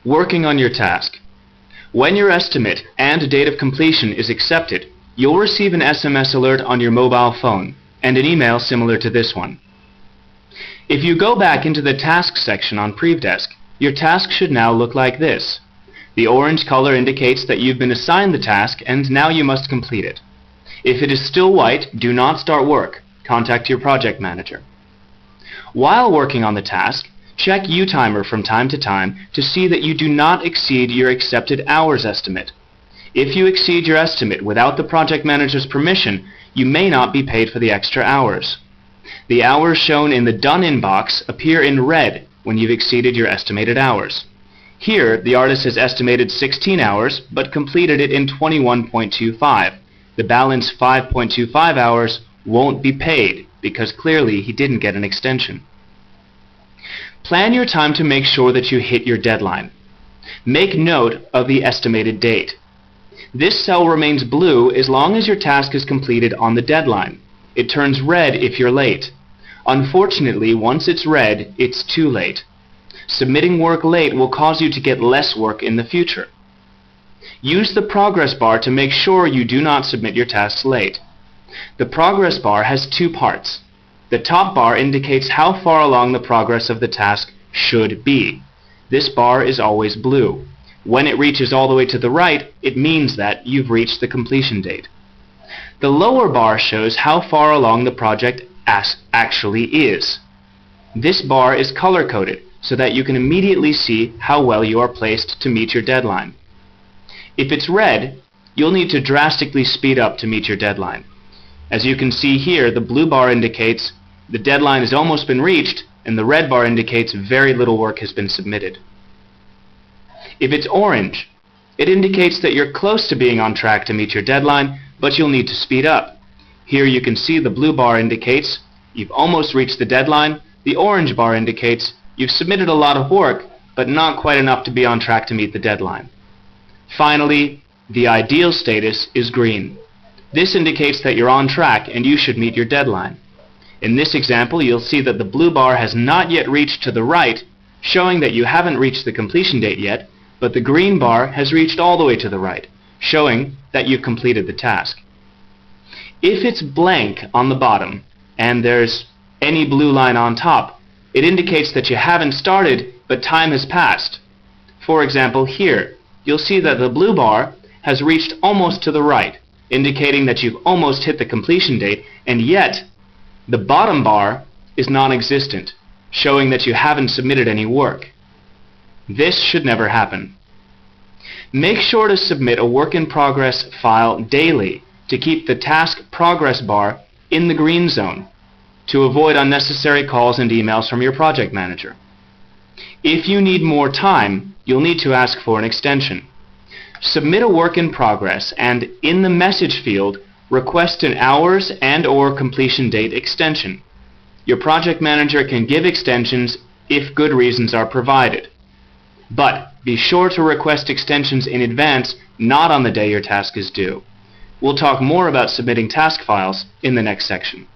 Working on your task. When your estimate and date of completion is accepted, you'll receive an SMS alert on your mobile phone and an email similar to this one. If you go back into the Tasks section on PrivDesk, your task should now look like this. The orange color indicates that you've been assigned the task and now you must complete it. If it is still white, do not start work. Contact your project manager. While working on the task, check UTimer from time to time to see that you do not exceed your accepted hours estimate. If you exceed your estimate without the project manager's permission, you may not be paid for the extra hours. The hours shown in the Done In box appear in red when you've exceeded your estimated hours. Here, the artist has estimated 16 hours, but completed it in 21.25. The balance 5.25 hours won't be paid because clearly he didn't get an extension. Plan your time to make sure that you hit your deadline. Make note of the estimated date. This cell remains blue as long as your task is completed on the deadline. It turns red if you're late. Unfortunately, once it's red, it's too late. Submitting work late will cause you to get less work in the future. Use the progress bar to make sure you do not submit your tasks late. The progress bar has two parts. The top bar indicates how far along the progress of the task should be. This bar is always blue. When it reaches all the way to the right, it means that you've reached the completion date. The lower bar shows how far along the project actually is. This bar is color-coded so that you can immediately see how well you are placed to meet your deadline. If it's red, you'll need to drastically speed up to meet your deadline. As you can see here, the blue bar indicates the deadline has almost been reached, and the red bar indicates very little work has been submitted. If it's orange, it indicates that you're close to being on track to meet your deadline, but you'll need to speed up. Here you can see the blue bar indicates you've almost reached the deadline. The orange bar indicates you've submitted a lot of work, but not quite enough to be on track to meet the deadline. Finally, the ideal status is green. This indicates that you're on track and you should meet your deadline. In this example, you'll see that the blue bar has not yet reached to the right, showing that you haven't reached the completion date yet, but the green bar has reached all the way to the right, showing that you've completed the task. If it's blank on the bottom and there's any blue line on top, it indicates that you haven't started, but time has passed. For example, here, you'll see that the blue bar has reached almost to the right, indicating that you've almost hit the completion date, and yet the bottom bar is non-existent, showing that you haven't submitted any work. This should never happen. Make sure to submit a work-in-progress file daily to keep the task progress bar in the green zone, to avoid unnecessary calls and emails from your project manager. If you need more time, you'll need to ask for an extension. Submit a work in progress and in the message field, request an hours and/or completion date extension. Your project manager can give extensions if good reasons are provided. But be sure to request extensions in advance, not on the day your task is due. We'll talk more about submitting task files in the next section.